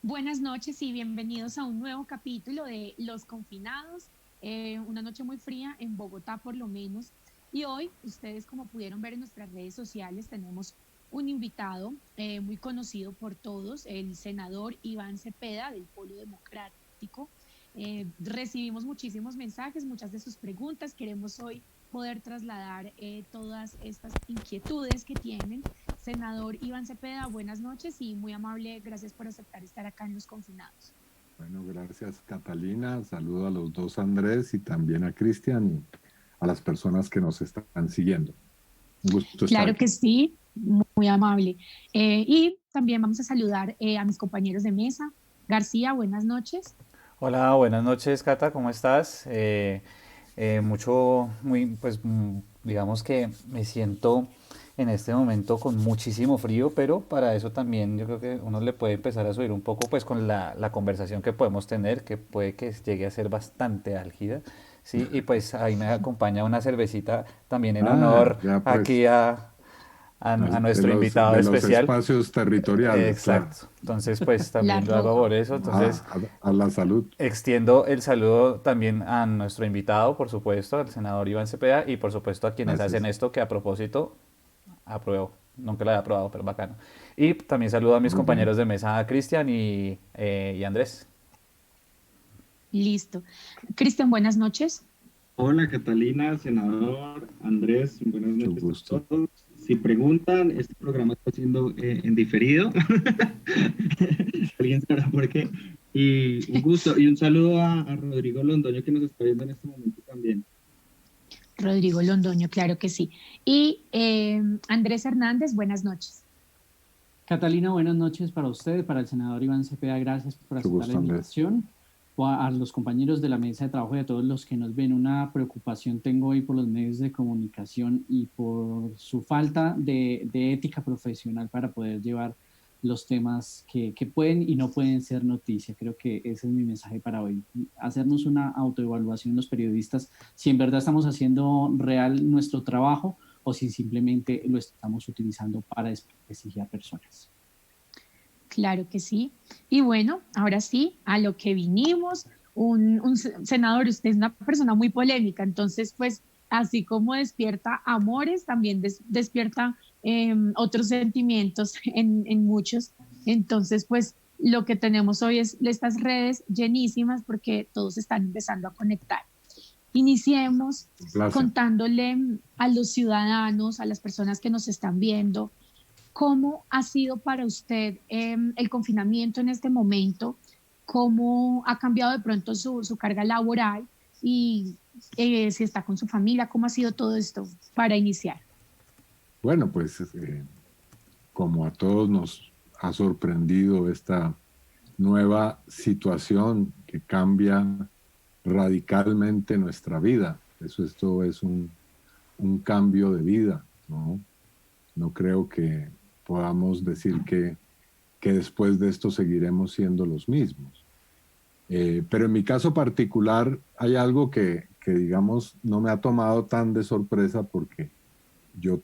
Buenas noches y bienvenidos a un nuevo capítulo de Los Confinados. Una noche muy fría en Bogotá por lo menos. Y hoy, ustedes como pudieron ver en nuestras redes sociales, tenemos un invitado muy conocido por todos, el senador Iván Cepeda del Polo Democrático. Recibimos muchísimos mensajes, muchas de sus preguntas. Queremos hoy poder trasladar todas estas inquietudes que tienen. Senador Iván Cepeda, buenas noches y muy amable, gracias por aceptar estar acá en Los Confinados. Bueno, gracias Catalina. Saludo a los dos Andrés y también a Cristian y a las personas que nos están siguiendo. Un gusto estar Claro que aquí. sí, muy amable. Y también vamos a saludar a mis compañeros de mesa. García, buenas noches. Hola, buenas noches, Cata, ¿cómo estás? Digamos que me siento en este momento con muchísimo frío, pero para eso también yo creo que uno le puede empezar a subir un poco pues con la conversación que podemos tener, que puede que llegue a ser bastante álgida, ¿sí? Y pues ahí me acompaña una cervecita también en honor Ya pues, aquí a nuestro invitado de los especial. espacios territoriales, claro. Exacto. Entonces, pues La también lo hago roja. por eso. Entonces, A la salud. extiendo el saludo también a nuestro invitado, por supuesto, al senador Iván Cepeda, y por supuesto a quienes hacen Gracias. esto, que a propósito apruebo. Nunca lo había aprobado, pero bacano. Y también saludo a mis Muy bien. compañeros de mesa, a Cristian y Andrés. Listo. Cristian, buenas noches. Hola Catalina, senador Andrés, buenas Mucho noches a gusto. todos. Si preguntan, este programa está siendo en diferido. Alguien sabrá por qué. Y un gusto y un saludo a Rodrigo Londoño que nos está viendo en este momento también. Rodrigo Londoño, claro que sí. Y Andrés Hernández, buenas noches. Catalina, buenas noches para usted, para el senador Iván Cepeda, gracias por Mucho aceptar la gusto, Andrés. invitación. O a los compañeros de la mesa de trabajo y a todos los que nos ven, una preocupación tengo hoy por los medios de comunicación y por su falta de ética profesional para poder llevar los temas que pueden y no pueden ser noticia. Creo que ese es mi mensaje para hoy. Hacernos una autoevaluación los periodistas, si en verdad estamos haciendo real nuestro trabajo o si simplemente lo estamos utilizando para desprestigiar personas. Claro que sí. Y bueno, ahora sí, a lo que vinimos. Senador, usted es una persona muy polémica, entonces pues así como despierta amores, también despierta otros sentimientos en muchos. Entonces pues lo que tenemos hoy es estas redes llenísimas porque todos están empezando a conectar. Iniciemos Un placer. contándole a los ciudadanos, a las personas que nos están viendo, ¿cómo ha sido para usted el confinamiento en este momento? ¿Cómo ha cambiado de pronto su carga laboral? Y si está con su familia, ¿cómo ha sido todo esto para iniciar? Bueno, pues como a todos nos ha sorprendido esta nueva situación que cambia radicalmente nuestra vida. Esto es un cambio de vida, ¿no? No creo que podamos decir que después de esto seguiremos siendo los mismos. Pero en mi caso particular hay algo digamos, no me ha tomado tan de sorpresa porque yo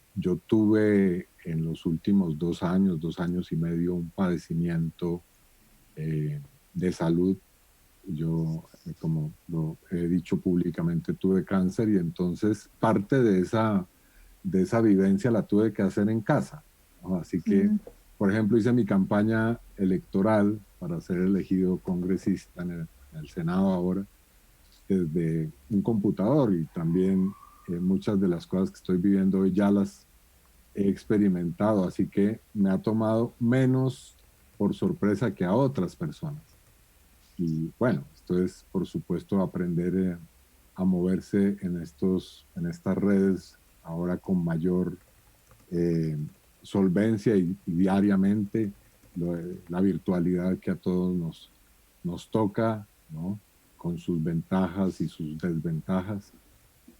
tuve en los últimos 2 años y medio, un padecimiento de salud. Yo, como lo he dicho públicamente, tuve cáncer y entonces parte de esa vivencia la tuve que hacer en casa, ¿no? Así que, Mm, por ejemplo, hice mi campaña electoral para ser elegido congresista en el Senado ahora desde un computador y también muchas de las cosas que estoy viviendo hoy ya las he experimentado, así que me ha tomado menos por sorpresa que a otras personas. Y bueno, esto es, por supuesto, aprender a moverse en estas redes ahora con mayor eh, solvencia y diariamente la virtualidad que a todos nos toca, ¿no? Con sus ventajas y sus desventajas.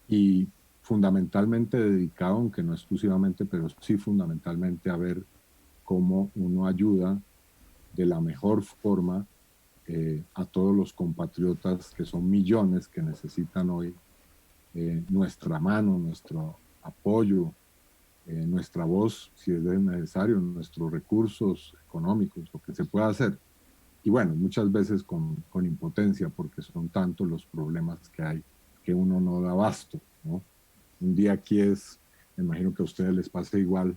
Y fundamentalmente dedicado, aunque no exclusivamente, pero sí fundamentalmente a ver cómo uno ayuda de la mejor forma a todos los compatriotas, que son millones que necesitan hoy nuestra mano, nuestro apoyo, nuestra voz, si es necesario, nuestros recursos económicos, lo que se pueda hacer. y bueno, muchas veces con impotencia, porque son tantos los problemas que hay que uno no da abasto, ¿no? Un día aquí es, me imagino que a ustedes les pasa igual,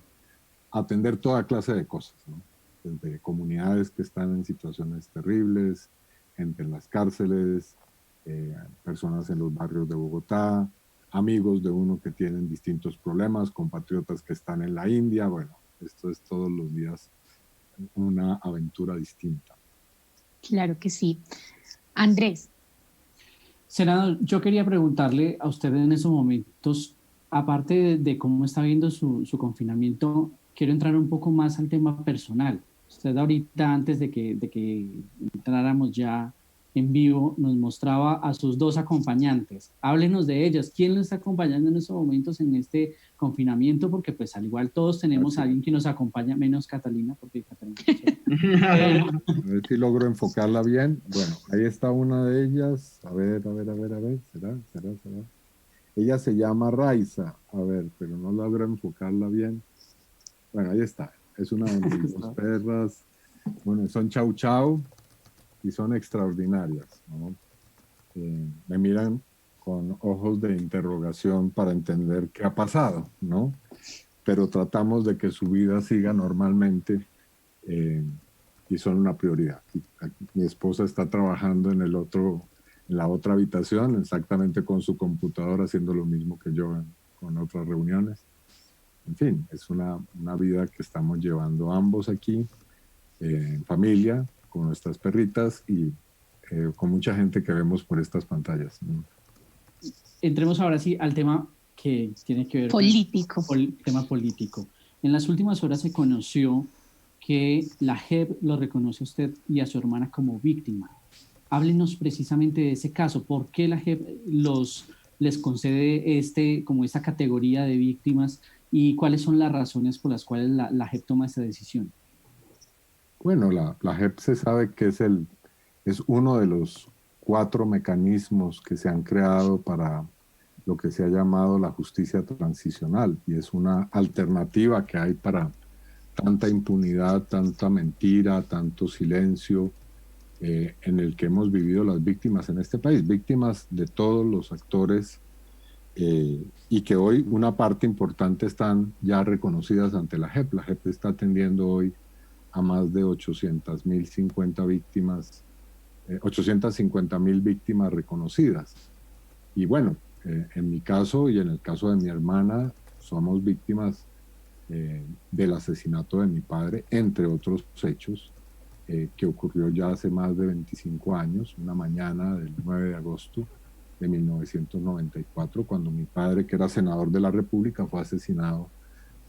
atender toda clase de cosas, ¿no? Desde comunidades que están en situaciones terribles, gente en las cárceles, personas en los barrios de Bogotá, amigos de uno que tienen distintos problemas, compatriotas que están en la India. Bueno, esto es todos los días una aventura distinta. Claro que sí. Andrés. Senador, yo quería preguntarle a usted en esos momentos, aparte de cómo está viendo su confinamiento, quiero entrar un poco más al tema personal. Usted ahorita, antes de que entráramos ya en vivo, nos mostraba a sus dos acompañantes. Háblenos de ellas. ¿Quién lo está acompañando en estos momentos en este confinamiento? Porque pues al igual todos tenemos a alguien que nos acompaña, menos Catalina, porque Catalina... A ver si logro enfocarla bien. Bueno, ahí está una de ellas. A ver. ¿Será? Ella se llama Raiza. A ver, pero no logro enfocarla bien. Bueno, ahí está. Es una de mis dos perras. Bueno, son Chau Chau y son extraordinarias, ¿no? Me miran con ojos de interrogación para entender qué ha pasado, ¿no? Pero tratamos de que su vida siga normalmente y son una prioridad. Mi esposa está trabajando en la otra habitación, exactamente con su computadora, haciendo lo mismo que yo con otras reuniones. En fin, es una vida que estamos llevando ambos aquí, en familia, con nuestras perritas y con mucha gente que vemos por estas pantallas. Entremos ahora sí al tema que tiene que ver político. Con el tema político. En las últimas horas se conoció que la JEP lo reconoce a usted y a su hermana como víctima. Háblenos precisamente de ese caso. ¿Por qué la JEP les concede como esta categoría de víctimas y cuáles son las razones por las cuales la JEP toma esta decisión? Bueno, la JEP se sabe que es uno de los 4 mecanismos que se han creado para lo que se ha llamado la justicia transicional, y es una alternativa que hay para tanta impunidad, tanta mentira, tanto silencio en el que hemos vivido las víctimas en este país, víctimas de todos los actores, y que hoy una parte importante están ya reconocidas ante la JEP. La JEP está atendiendo hoy a más de 850 víctimas, 850.000 víctimas reconocidas. Y bueno, en mi caso y en el caso de mi hermana, somos víctimas del asesinato de mi padre, entre otros hechos, que ocurrió ya hace más de 25 años, una mañana del 9 de agosto de 1994, cuando mi padre, que era senador de la República, fue asesinado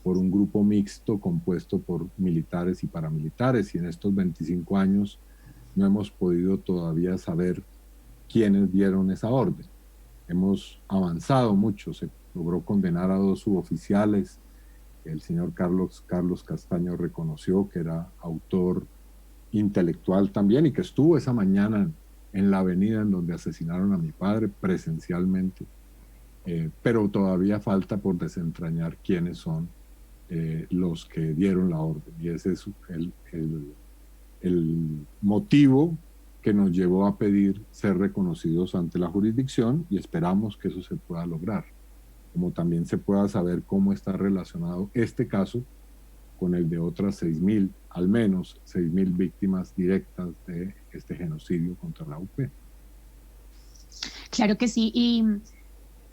por un grupo mixto compuesto por militares y paramilitares, y en estos 25 años no hemos podido todavía saber quiénes dieron esa orden. Hemos avanzado mucho, se logró condenar a 2 suboficiales. El señor Carlos Castaño reconoció que era autor intelectual también y que estuvo esa mañana en la avenida en donde asesinaron a mi padre presencialmente, pero todavía falta por desentrañar quiénes son los que dieron la orden, y ese es el motivo que nos llevó a pedir ser reconocidos ante la jurisdicción, y esperamos que eso se pueda lograr, como también se pueda saber cómo está relacionado este caso con el de otras 6.000, al menos 6.000 víctimas directas de este genocidio contra la UP. Claro que sí. Y,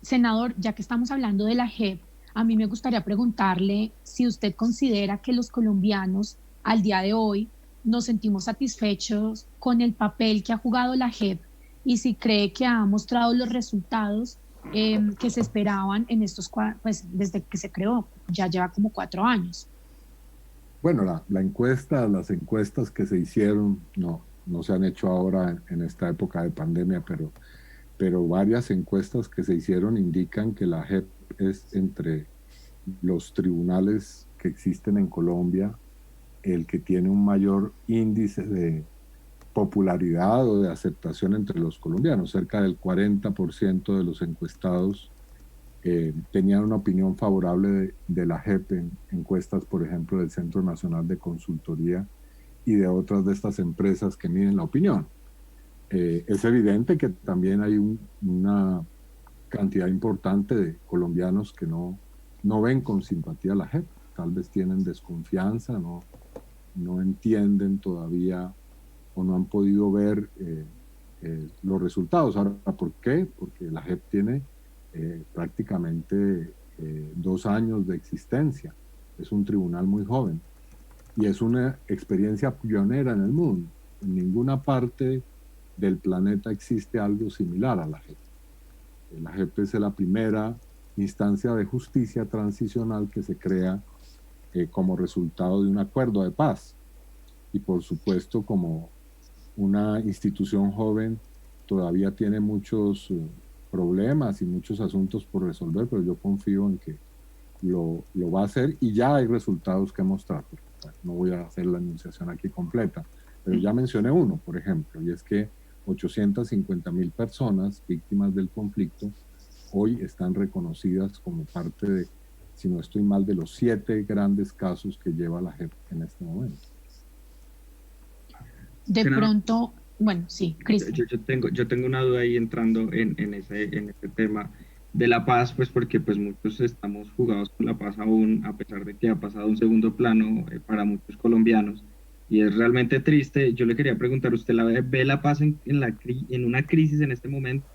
senador, ya que estamos hablando de la JEP, a mí me gustaría preguntarle si usted considera que los colombianos al día de hoy nos sentimos satisfechos con el papel que ha jugado la JEP y si cree que ha mostrado los resultados que se esperaban en estos, pues desde que se creó, ya lleva como 4 años. Bueno, las encuestas que se hicieron no se han hecho ahora en esta época de pandemia, pero varias encuestas que se hicieron indican que la JEP es entre los tribunales que existen en Colombia el que tiene un mayor índice de popularidad o de aceptación entre los colombianos. Cerca del 40% de los encuestados tenían una opinión favorable de la JEP en encuestas, por ejemplo, del Centro Nacional de Consultoría, y de otras de estas empresas que miden la opinión. Es evidente que también hay una cantidad importante de colombianos que no ven con simpatía a la JEP, tal vez tienen desconfianza, no entienden todavía o no han podido ver los resultados. Ahora, ¿por qué? Porque la JEP tiene prácticamente 2 años de existencia, es un tribunal muy joven y es una experiencia pionera en el mundo. En ninguna parte del planeta existe algo similar a la JEP. La JEP es la primera instancia de justicia transicional que se crea como resultado de un acuerdo de paz. Y por supuesto, como una institución joven, todavía tiene muchos problemas y muchos asuntos por resolver, pero yo confío en que lo va a hacer y ya hay resultados que mostrar. Bueno, no voy a hacer la enunciación aquí completa, pero ya mencioné uno, por ejemplo, y es que 850,000 personas víctimas del conflicto hoy están reconocidas como parte de, si no estoy mal, de los 7 grandes casos que lleva la JEP en este momento. De pronto, bueno, sí, Cristian. Yo tengo una duda ahí entrando en ese tema de la paz, pues porque pues muchos estamos jugados con la paz aún, a pesar de que ha pasado a un segundo plano para muchos colombianos, y es realmente triste. Yo le quería preguntar, ¿usted ve la paz en una crisis en este momento?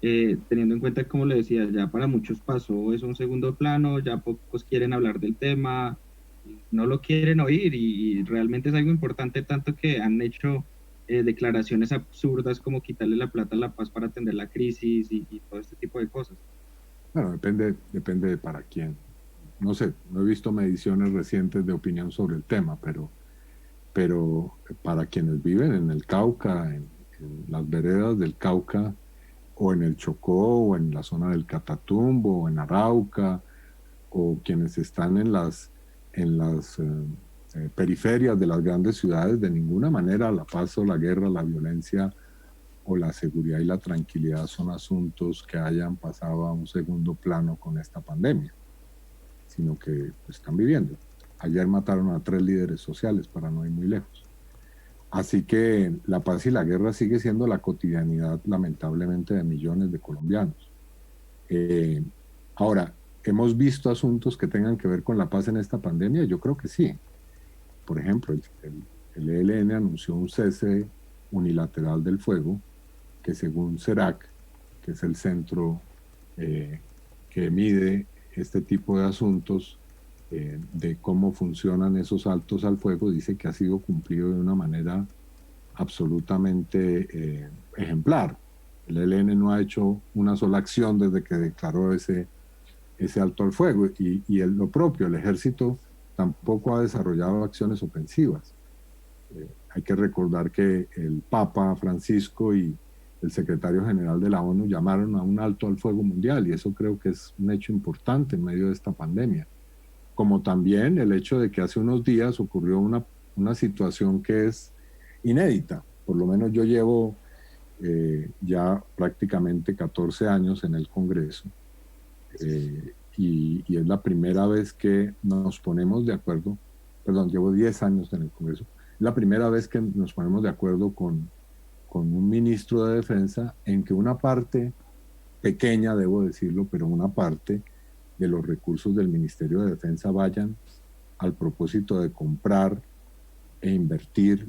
Teniendo en cuenta, como le decía, ya para muchos pasó eso a un segundo plano, ya pocos quieren hablar del tema, no lo quieren oír, y realmente es algo importante, tanto que han hecho declaraciones absurdas como quitarle la plata a la paz para atender la crisis y todo este tipo de cosas. Bueno, depende de para quién. No sé, no he visto mediciones recientes de opinión sobre el tema, pero para quienes viven en el Cauca, en las veredas del Cauca, o en el Chocó, o en la zona del Catatumbo, o en Arauca, o quienes están en las periferias de las grandes ciudades, de ninguna manera la paz o la guerra, la violencia o la seguridad y la tranquilidad son asuntos que hayan pasado a un segundo plano con esta pandemia, sino que están viviendo. Ayer mataron a 3 líderes sociales, para no ir muy lejos. Así que la paz y la guerra sigue siendo la cotidianidad, lamentablemente, de millones de colombianos. Ahora, ¿hemos visto asuntos que tengan que ver con la paz en esta pandemia? Yo creo que sí. Por ejemplo, el ELN anunció un cese unilateral del fuego, que según CERAC, que es el centro que mide este tipo de asuntos, de cómo funcionan esos altos al fuego, dice que ha sido cumplido de una manera absolutamente ejemplar. El ELN no ha hecho una sola acción desde que declaró ese alto al fuego, y lo propio, el ejército tampoco ha desarrollado acciones ofensivas. Hay que recordar que el Papa Francisco y el secretario general de la ONU llamaron a un alto al fuego mundial, y eso creo que es un hecho importante en medio de esta pandemia. Como también el hecho de que hace unos días ocurrió una situación que es inédita. Por lo menos yo llevo ya prácticamente 14 años en el Congreso, y es la primera vez que nos ponemos de acuerdo, perdón, llevo 10 años en el Congreso, es la primera vez que nos ponemos de acuerdo con un ministro de Defensa en que una parte pequeña, debo decirlo, pero una parte de los recursos del Ministerio de Defensa vayan al propósito de comprar e invertir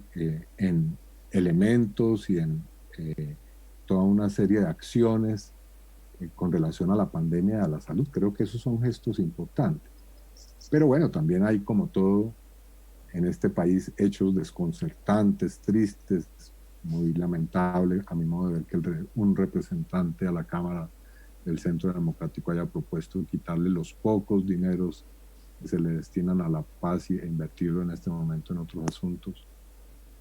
en elementos y en toda una serie de acciones con relación a la pandemia y a la salud. Creo que esos son gestos importantes. Pero bueno, también hay, como todo en este país, hechos desconcertantes, tristes, muy lamentable, a mi modo de ver, que un representante a la Cámara del Centro Democrático haya propuesto quitarle los pocos dineros que se le destinan a la paz e invertirlo en este momento en otros asuntos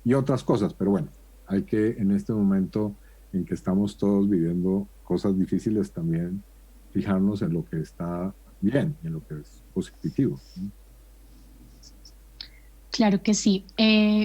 y otras cosas. Pero bueno, hay que, en este momento en que estamos todos viviendo cosas difíciles, también fijarnos en lo que está bien, en lo que es positivo, ¿no? Claro que sí.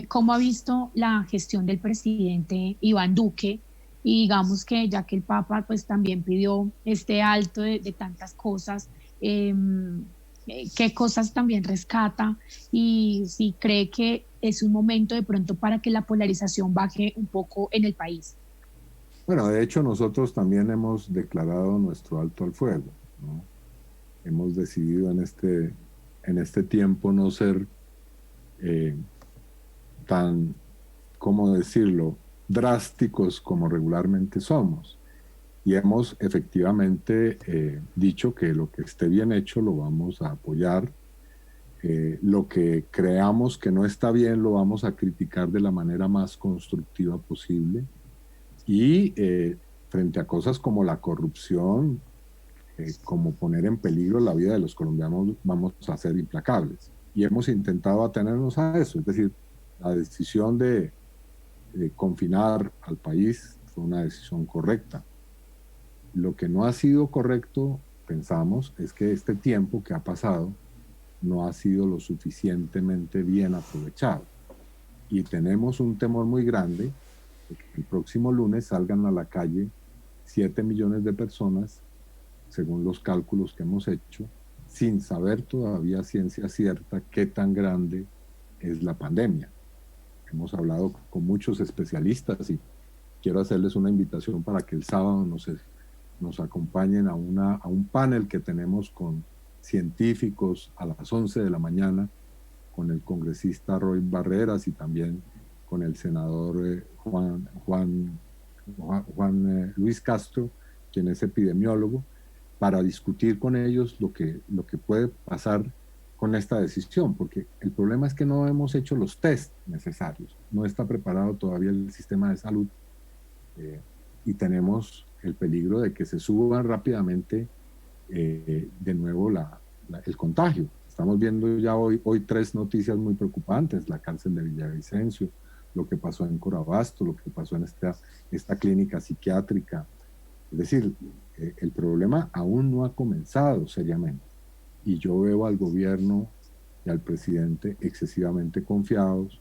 ¿Cómo ha visto la gestión del presidente Iván Duque? Y digamos que ya que el Papa pues también pidió este alto de tantas cosas, ¿qué cosas también rescata? Y si cree que es un momento de pronto para que la polarización baje un poco en el país? Bueno, de hecho nosotros también hemos declarado nuestro alto al fuego, ¿no? Hemos decidido en este tiempo no ser tan, ¿cómo decirlo?, drásticos como regularmente somos. Y hemos efectivamente dicho que lo que esté bien hecho lo vamos a apoyar. Lo que creamos que no está bien lo vamos a criticar de la manera más constructiva posible. Y frente a cosas como la corrupción, como poner en peligro la vida de los colombianos, vamos a ser implacables. Y hemos intentado atenernos a eso. Es decir, la decisión de confinar al país fue una decisión correcta. Lo que no ha sido correcto, pensamos, es que este tiempo que ha pasado no ha sido lo suficientemente bien aprovechado. Y tenemos un temor muy grande de que el próximo lunes salgan a la calle 7 millones de personas, según los cálculos que hemos hecho, sin saber todavía ciencia cierta qué tan grande es la pandemia. Hemos hablado con muchos especialistas y quiero hacerles una invitación para que el sábado nos acompañen a un panel que tenemos con científicos a las 11 de la mañana, con el congresista Roy Barreras y también con el senador Juan Luis Castro, quien es epidemiólogo, para discutir con ellos lo que puede pasar con esta decisión, porque el problema es que no hemos hecho los test necesarios, no está preparado todavía el sistema de salud y tenemos el peligro de que se suban rápidamente de nuevo el contagio. Estamos viendo ya hoy 3 noticias muy preocupantes: la cárcel de Villavicencio, lo que pasó en Corabasto, lo que pasó en esta clínica psiquiátrica. Es decir, el problema aún no ha comenzado seriamente. Y yo veo al gobierno y al presidente excesivamente confiados,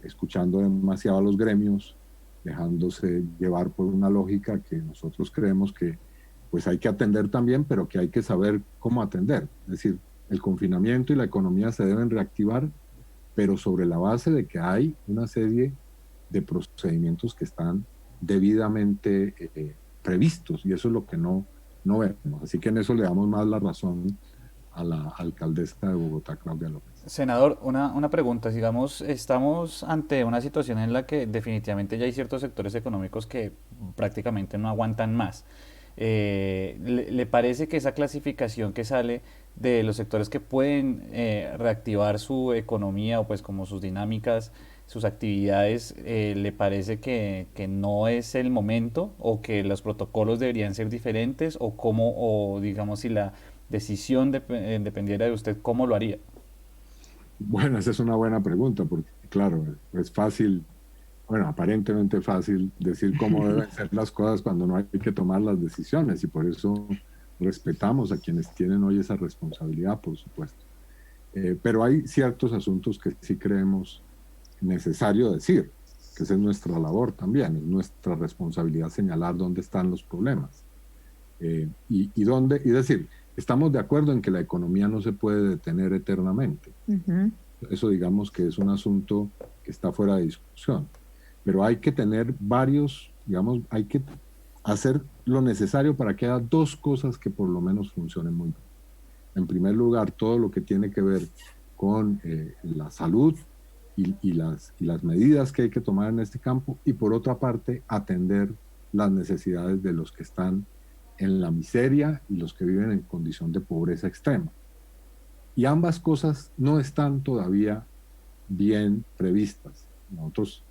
escuchando demasiado a los gremios, dejándose llevar por una lógica que nosotros creemos que pues hay que atender también, pero que hay que saber cómo atender. Es decir, el confinamiento y la economía se deben reactivar, pero sobre la base de que hay una serie de procedimientos que están debidamente previstos, y eso es lo que no vemos. Así que en eso le damos más la razón a la alcaldesa de Bogotá, Claudia López. Senador, una pregunta. Digamos, estamos ante una situación en la que definitivamente ya hay ciertos sectores económicos que prácticamente no aguantan más. ¿Le parece que esa clasificación que sale de los sectores que pueden reactivar su economía o pues como sus dinámicas, sus actividades, le parece que no es el momento o que los protocolos deberían ser diferentes o cómo, o digamos si la decisión dependiera de usted, cómo lo haría? Bueno, esa es una buena pregunta, porque claro, es fácil, bueno, aparentemente fácil decir cómo deben ser las cosas cuando no hay que tomar las decisiones, y por eso respetamos a quienes tienen hoy esa responsabilidad, por supuesto. Pero hay ciertos asuntos que sí creemos necesario decir, que esa es nuestra labor también, es nuestra responsabilidad señalar dónde están los problemas. Y decir, estamos de acuerdo en que la economía no se puede detener eternamente. Eso digamos que es un asunto que está fuera de discusión. Pero hay que tener digamos, hay que hacer lo necesario para que haya 2 cosas que por lo menos funcionen muy bien. En primer lugar, todo lo que tiene que ver con la salud y las medidas que hay que tomar en este campo, y por otra parte, atender las necesidades de los que están en la miseria y los que viven en condición de pobreza extrema. Y ambas cosas no están todavía bien previstas. Nosotros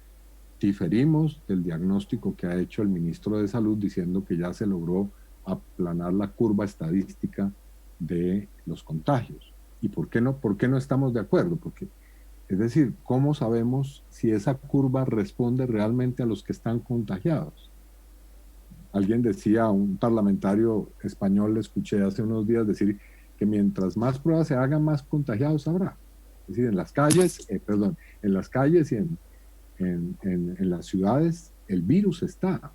diferimos del diagnóstico que ha hecho el ministro de Salud, diciendo que ya se logró aplanar la curva estadística de los contagios. ¿Y por qué no estamos de acuerdo? Porque, es decir, ¿cómo sabemos si esa curva responde realmente a los que están contagiados? Alguien decía, un parlamentario español, le escuché hace unos días decir que mientras más pruebas se hagan, más contagiados habrá. Es decir, en las calles y en las ciudades el virus está.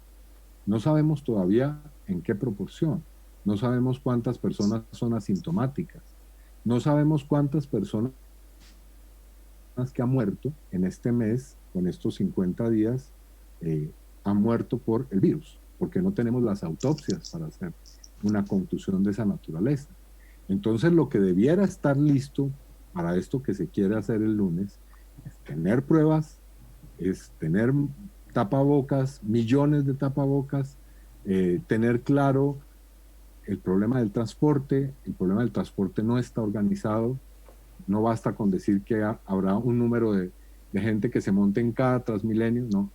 No sabemos todavía en qué proporción. No sabemos cuántas personas son asintomáticas. No sabemos cuántas personas que han muerto en este mes, con estos 50 días, han muerto por el virus, porque no tenemos las autopsias para hacer una conclusión de esa naturaleza. Entonces, lo que debiera estar listo para esto que se quiere hacer el lunes es tener pruebas, es tener tapabocas, millones de tapabocas, tener claro el problema del transporte. El problema del transporte no está organizado. No basta con decir que habrá un número de gente que se monte en cada Transmilenio, no.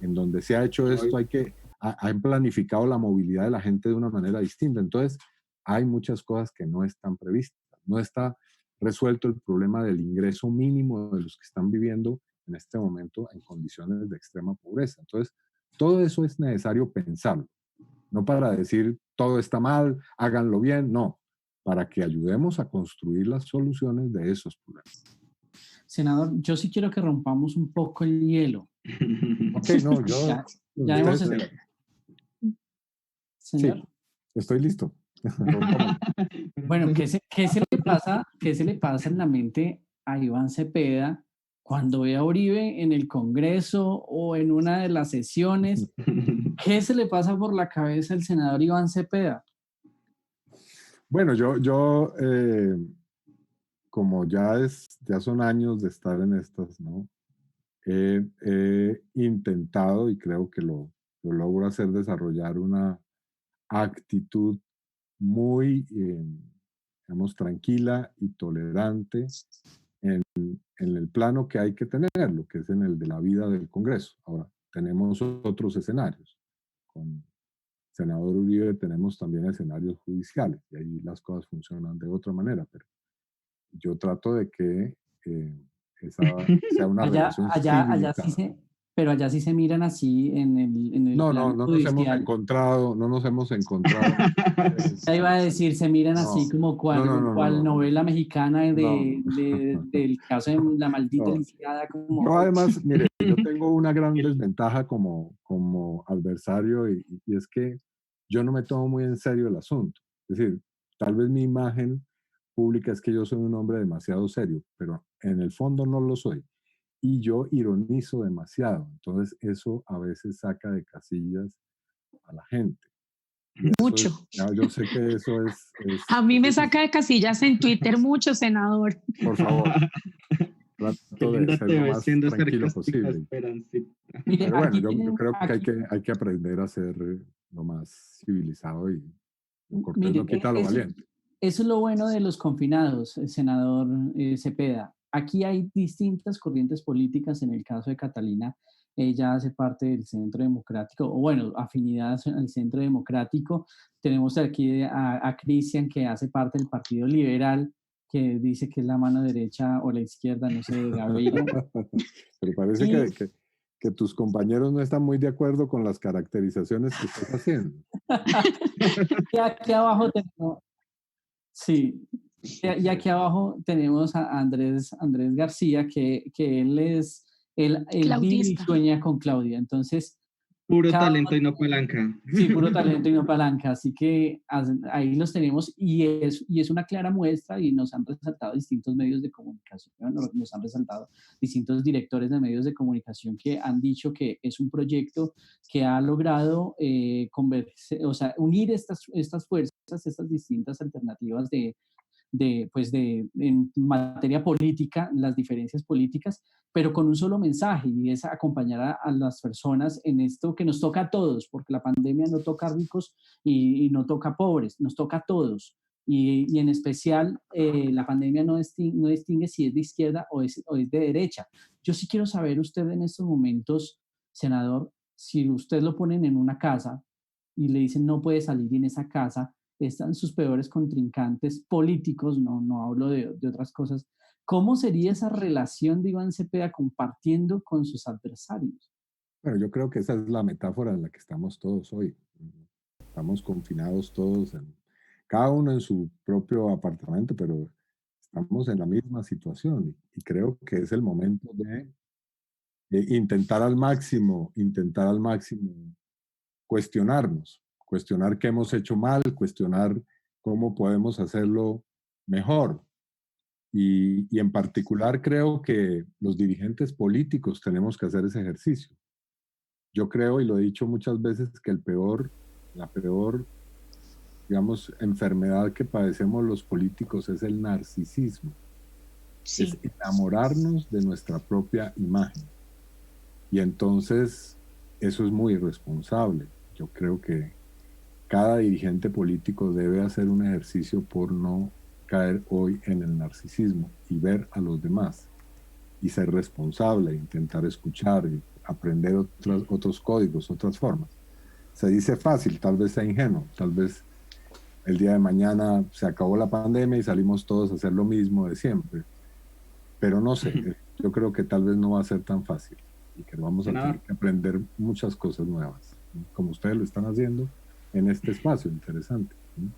En donde se ha hecho esto han planificado la movilidad de la gente de una manera distinta. Entonces, hay muchas cosas que no están previstas. No está resuelto el problema del ingreso mínimo de los que están viviendo en este momento en condiciones de extrema pobreza. Entonces, todo eso es necesario pensarlo. No para decir todo está mal, háganlo bien, no, para que ayudemos a construir las soluciones de esos problemas. Senador, yo sí quiero que rompamos un poco el hielo. Ok, no, yo... ya hemos... Señor. Sí, estoy listo. Bueno, ¿qué se le pasa en la mente a Iván Cepeda cuando ve a Uribe en el Congreso o en una de las sesiones? ¿Qué se le pasa por la cabeza al senador Iván Cepeda? Bueno, yo como ya son años de estar en estas, ¿no? He intentado, y creo que lo logro hacer, desarrollar una actitud muy, digamos, tranquila y tolerante en el plano que hay que tenerlo, que es en el de la vida del Congreso. Ahora, tenemos otros escenarios. Con senador Uribe tenemos también escenarios judiciales, y ahí las cosas funcionan de otra manera, pero yo trato de que esa sea una relación allá sí se miran así en el no nos hemos encontrado. Ya iba a decir, se miran así como cual novela mexicana del caso de La Maldita Lisiada. Yo además, mire, yo tengo una gran desventaja como adversario, y es que yo no me tomo muy en serio el asunto. Es decir, tal vez mi imagen pública es que yo soy un hombre demasiado serio, pero en el fondo no lo soy. Y yo ironizo demasiado. Entonces, eso a veces saca de casillas a la gente. Mucho. Yo sé que eso es a mí me saca de casillas en Twitter mucho, senador. Por favor. Trato de ser lo más tranquilo posible. Pero bueno, yo creo que hay que aprender a ser lo más civilizado, y lo cortés no quita lo valiente. Eso es lo bueno de los confinados, senador Cepeda. Aquí hay distintas corrientes políticas. En el caso de Catalina, ella hace parte del Centro Democrático, o bueno, afinidad al Centro Democrático. Tenemos aquí a Cristian, que hace parte del Partido Liberal, que dice que es la mano derecha o la izquierda, no sé, de Gaviria. Pero parece que tus compañeros no están muy de acuerdo con las caracterizaciones que estás haciendo. Y aquí abajo tenemos... Sí, y aquí abajo tenemos a Andrés García, que él vive y sueña con Claudia. Entonces, puro talento y no palanca. Sí, puro talento y no palanca. Así que ahí los tenemos, y es una clara muestra, y nos han resaltado distintos medios de comunicación, nos han resaltado distintos directores de medios de comunicación que han dicho que es un proyecto que ha logrado unir estas fuerzas, estas distintas alternativas en materia política, las diferencias políticas, pero con un solo mensaje, y es acompañar a las personas en esto que nos toca a todos, porque la pandemia no toca a ricos y no toca a pobres, nos toca a todos. Y en especial, la pandemia no distingue si es de izquierda o es de derecha. Yo sí quiero saber, usted en estos momentos, senador, si usted lo ponen en una casa y le dicen no puede salir, y en esa casa están sus peores contrincantes políticos, no hablo de otras cosas, ¿cómo sería esa relación de Iván Cepeda compartiendo con sus adversarios? Bueno, yo creo que esa es la metáfora en la que estamos todos hoy. Estamos confinados todos, cada uno en su propio apartamento, pero estamos en la misma situación, y creo que es el momento de intentar al máximo cuestionar qué hemos hecho mal, cuestionar cómo podemos hacerlo mejor. Y en particular creo que los dirigentes políticos tenemos que hacer ese ejercicio. Yo creo, y lo he dicho muchas veces, que la peor, digamos, enfermedad que padecemos los políticos es el narcisismo. Sí. Es enamorarnos de nuestra propia imagen. Y entonces eso es muy irresponsable. Yo creo que cada dirigente político debe hacer un ejercicio por no caer hoy en el narcisismo y ver a los demás y ser responsable, intentar escuchar y aprender otros códigos, otras formas. Se dice fácil, tal vez sea ingenuo, tal vez el día de mañana se acabó la pandemia y salimos todos a hacer lo mismo de siempre, pero no sé, yo creo que tal vez no va a ser tan fácil y que vamos a tener que aprender muchas cosas nuevas, ¿no? Como ustedes lo están haciendo en este espacio interesante, ¿no?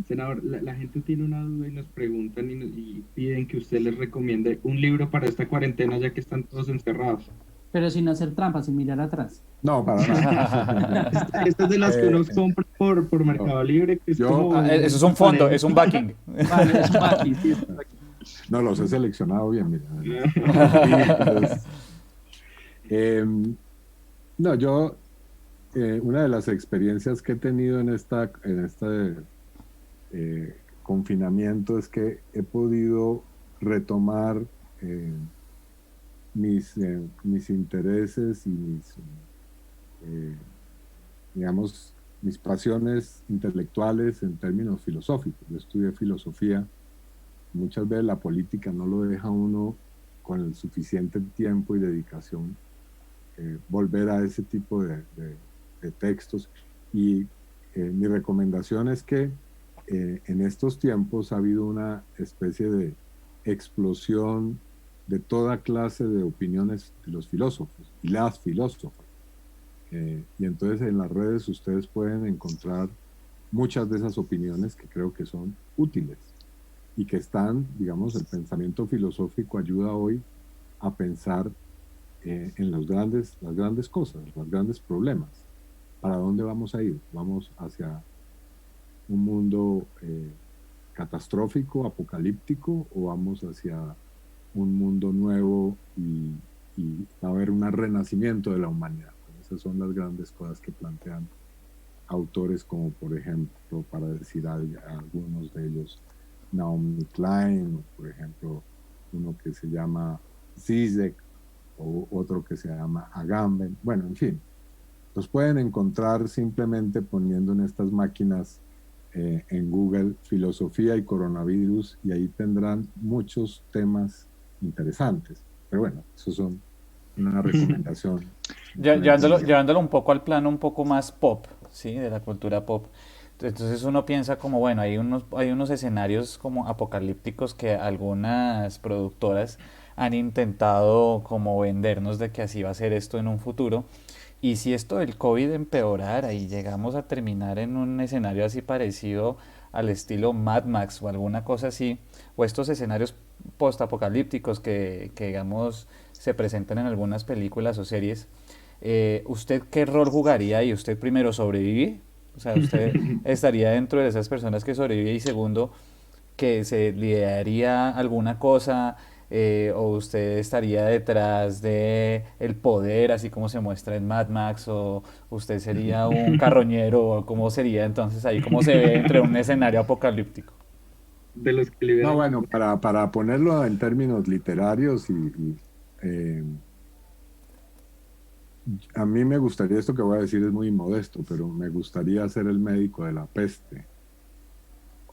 Senador, la gente tiene una duda y nos preguntan y piden que usted les recomiende un libro para esta cuarentena, ya que están todos encerrados. Pero sin hacer trampas, sin mirar atrás. No, para nada. Estas de las que uno compra por Mercado Libre, que es como... eso es un fondo, es un backing. Vale, es un backing, sí, es un backing. No, los he seleccionado bien, mira. No, yo, una de las experiencias que he tenido en este confinamiento es que he podido retomar mis intereses y digamos, mis pasiones intelectuales en términos filosóficos. Yo estudié filosofía. Muchas veces la política no lo deja uno con el suficiente tiempo y dedicación volver a ese tipo de textos. Y mi recomendación es que en estos tiempos ha habido una especie de explosión de toda clase de opiniones de los filósofos y las filósofas. Y entonces en las redes ustedes pueden encontrar muchas de esas opiniones que creo que son útiles y que están, digamos, el pensamiento filosófico ayuda hoy a pensar en las grandes cosas, los grandes problemas. ¿Para dónde vamos a ir? ¿Vamos hacia un mundo catastrófico, apocalíptico, o vamos hacia un mundo nuevo y va a haber un renacimiento de la humanidad? Esas son las grandes cosas que plantean autores como, por ejemplo, para decir algunos de ellos, Naomi Klein, o por ejemplo, uno que se llama Zizek, o otro que se llama Agamben. Bueno, en fin, los pueden encontrar simplemente poniendo en estas máquinas en Google filosofía y coronavirus, y ahí tendrán muchos temas interesantes. Pero bueno, esos son una recomendación. Llevándolo un poco al plano un poco más pop, ¿sí? De la cultura pop. Entonces uno piensa como, bueno, hay unos escenarios como apocalípticos que algunas productoras han intentado como vendernos de que así va a ser esto en un futuro. Y si esto del COVID empeorara y llegamos a terminar en un escenario así parecido al estilo Mad Max o alguna cosa así, o estos escenarios postapocalípticos que digamos se presentan en algunas películas o series, ¿usted qué rol jugaría? ¿Y usted primero sobrevive? O sea, ¿usted estaría dentro de esas personas que sobrevive? Y segundo, ¿que se lideraría alguna cosa? ¿O usted estaría detrás de el poder, así como se muestra en Mad Max? ¿O usted sería un carroñero? ¿O cómo sería entonces ahí? ¿Cómo se ve entre un escenario apocalíptico? De los que liberan. No, bueno, para ponerlo en términos literarios a mí me gustaría, esto que voy a decir es muy modesto, pero me gustaría ser el médico de la peste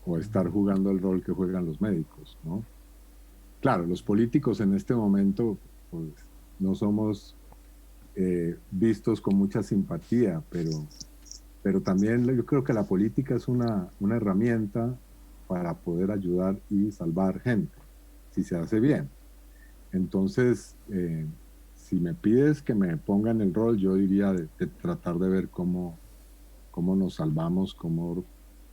o estar jugando el rol que juegan los médicos, ¿no? Claro, los políticos en este momento pues, no somos vistos con mucha simpatía, pero también yo creo que la política es una herramienta para poder ayudar y salvar gente, si se hace bien. Entonces, si me pides que me ponga en el rol, yo diría de tratar de ver cómo nos salvamos, cómo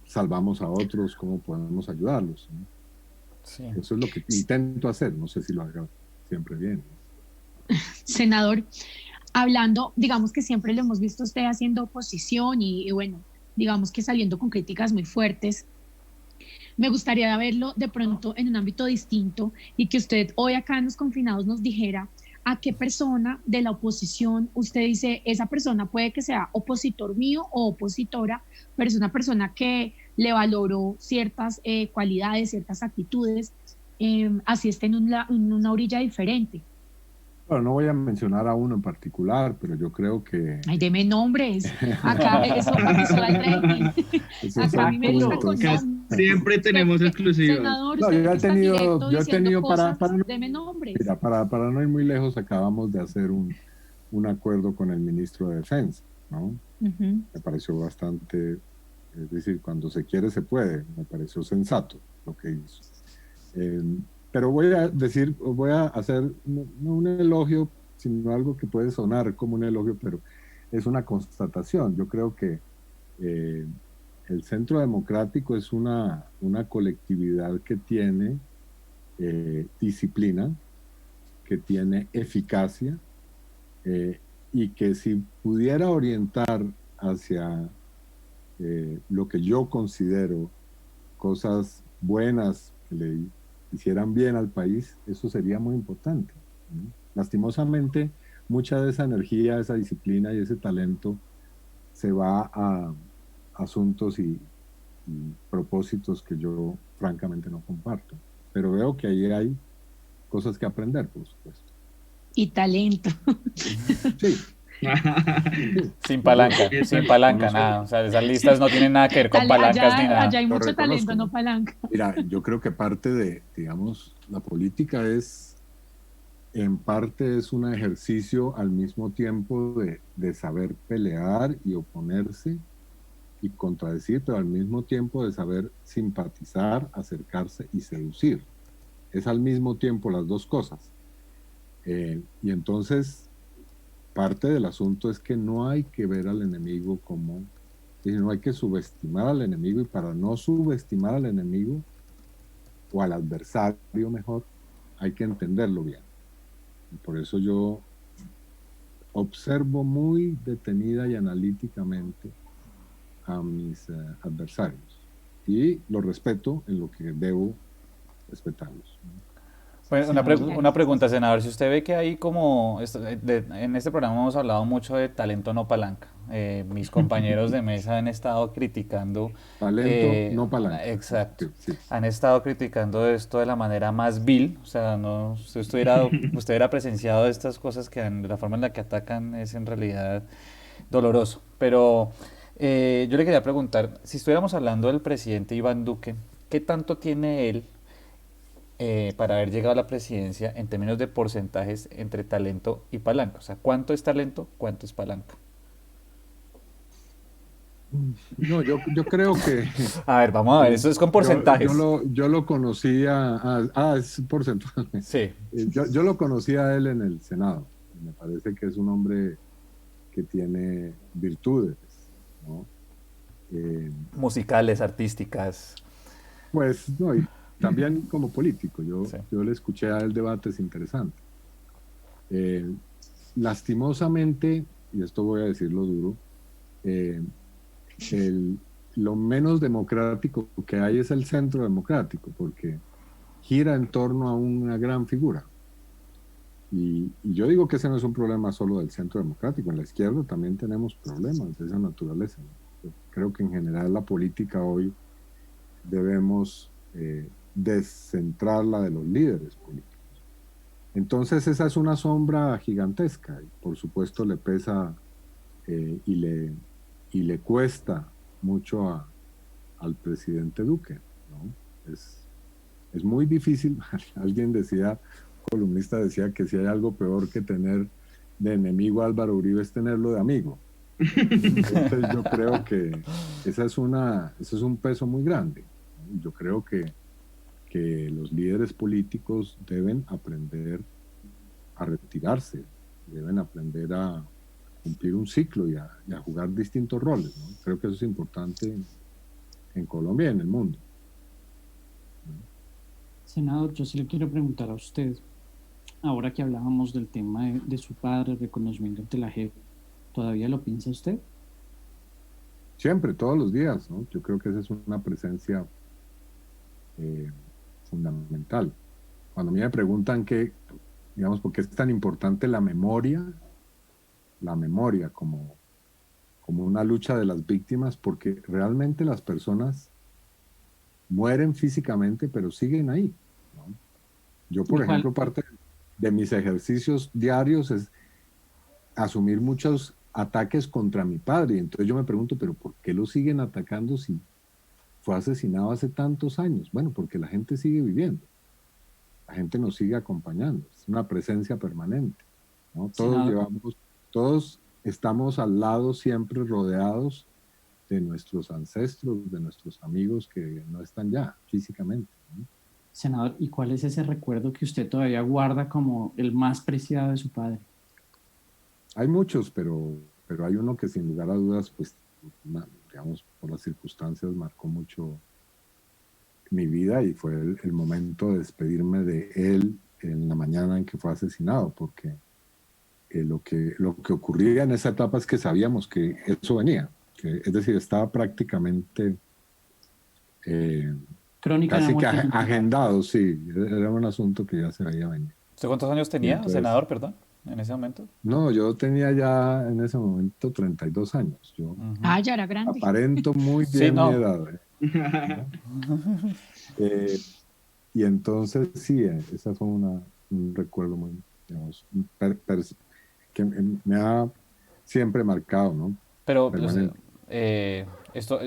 salvamos a otros, cómo podemos ayudarlos, ¿no? Sí. Eso es lo que intento hacer, no sé si lo haga siempre bien. Senador, hablando, digamos que siempre lo hemos visto usted haciendo oposición y bueno, digamos que saliendo con críticas muy fuertes. Me gustaría verlo de pronto en un ámbito distinto y que usted hoy acá en Los Confinados nos dijera a qué persona de la oposición usted dice, esa persona puede que sea opositor mío o opositora, pero es una persona que le valoró ciertas cualidades, ciertas actitudes, así esté en una orilla diferente. Bueno, no voy a mencionar a uno en particular, pero yo creo que Ay, deme nombres. Acá eso da el rating. eso es Acá a mí me gusta con Casi nombres. siempre tenemos exclusivas. Senador, No, usted que es tan directo yo he diciendo tenido cosas, para deme nombres. mira, para no ir muy lejos, acabamos de hacer un acuerdo con el ministro de Defensa, ¿no? Ujú. Me pareció bastante, es decir, cuando se quiere se puede, me pareció sensato lo que hizo. Eh, pero voy a hacer no un elogio, sino algo que puede sonar como un elogio, pero es una constatación. Yo creo que eh, el Centro Democrático es una colectividad que tiene disciplina, que tiene eficacia, y que si pudiera orientar hacia lo que yo considero cosas buenas que le hicieran bien al país, eso sería muy importante, ¿no? Lastimosamente, mucha de esa energía, esa disciplina y ese talento se va a asuntos y propósitos que yo francamente no comparto. Pero veo que ahí hay cosas que aprender, por supuesto. Y talento. Sí, sí, Sin lo palanca, conozco. nada. O sea, esas listas no tienen nada que ver con palancas ni Allá nada. hay Lo mucho talento, reconozco. no palanca. Mira, yo creo que parte de, digamos, la política en parte es un ejercicio al mismo tiempo de saber pelear y oponerse y contradecir, pero al mismo tiempo de saber simpatizar, acercarse y seducir. Es al mismo tiempo las dos cosas. Y entonces, parte del asunto es que no hay que ver al enemigo como, no hay que subestimar al enemigo, y para no subestimar al enemigo o al adversario mejor, hay que entenderlo bien. Y por eso yo observo muy detenida y analíticamente a mis adversarios y los respeto en lo que debo respetarlos, ¿no? Bueno, Senador, una pregunta, senador. Si usted ve que hay como, en este programa hemos hablado mucho de talento no palanca. Mis compañeros de mesa han estado criticando, Talento, no palanca. exacto, Sí. han estado criticando esto de la manera más vil. O sea, no, si usted hubiera presenciado estas cosas de la forma en la que atacan es en realidad doloroso. Pero yo le quería preguntar, si estuviéramos hablando del presidente Iván Duque, ¿qué tanto tiene él para haber llegado a la presidencia en términos de porcentajes entre talento y palanca? O sea, ¿cuánto es talento, cuánto es palanca? No, yo creo que A ver, vamos a ver, eso es con porcentajes. yo lo conocía, es porcentaje. Sí, Yo lo conocía a él en el Senado. Me parece que es un hombre que tiene virtudes, ¿no? musicales, artísticas. Pues, no, y también como político. Sí. Yo le escuché a él debates interesantes. Lastimosamente, y esto voy a decirlo duro, lo menos democrático que hay es el centro democrático, porque gira en torno a una gran figura. Y yo digo que ese no es un problema solo del centro democrático. En la izquierda también tenemos problemas de esa naturaleza, ¿no? Yo creo que en general la política hoy debemos descentrarla de los líderes políticos. Entonces esa es una sombra gigantesca y por supuesto le pesa y le cuesta mucho al presidente Duque, ¿no? Es muy difícil. Alguien decía, columnista decía que si hay algo peor que tener de enemigo a Álvaro Uribe es tenerlo de amigo. Entonces yo creo que ese es un peso muy grande. Yo creo que los líderes políticos deben aprender a retirarse, deben aprender a cumplir un ciclo y a jugar distintos roles, ¿no? Creo que eso es importante en Colombia y en el mundo. senador, yo sí le quiero preguntar a usted, ahora que hablábamos del tema de su padre, el reconocimiento ante la JEP, ¿todavía lo piensa usted? Siempre, todos los días, ¿no? Yo creo que esa es una presencia eh, fundamental. Cuando a mí me preguntan digamos, por qué es tan importante la memoria como una lucha de las víctimas, porque realmente las personas mueren físicamente, pero siguen ahí, ¿no? Yo, por ejemplo, parte de mis ejercicios diarios es asumir muchos ataques contra mi padre. Entonces yo me pregunto, ¿pero por qué lo siguen atacando si fue asesinado hace tantos años? Bueno, porque la gente sigue viviendo. La gente nos sigue acompañando. Es una presencia permanente, ¿no? Todos estamos al lado, siempre rodeados de nuestros ancestros, de nuestros amigos que no están ya físicamente, ¿no? Senador, ¿y cuál es ese recuerdo que usted todavía guarda como el más preciado de su padre? Hay muchos, pero hay uno que sin lugar a dudas, pues, digamos, por las circunstancias marcó mucho mi vida, y fue el momento de despedirme de él en la mañana en que fue asesinado, porque lo que ocurría en esa etapa es que sabíamos que eso venía, es decir, estaba prácticamente Crónica de casi una que muerte. agendado, sí, era un asunto que ya se veía venir. ¿Usted cuántos años Y tenía, entonces, senador, perdón, en ese momento? no, yo tenía ya en ese momento 32 años. Yo Ah, ya era grande. aparento muy Sí, bien mi no. edad. ¿No? Y entonces sí, esa fue un recuerdo muy, digamos, que me ha siempre marcado, ¿no? Pero pues, Permanente. esto,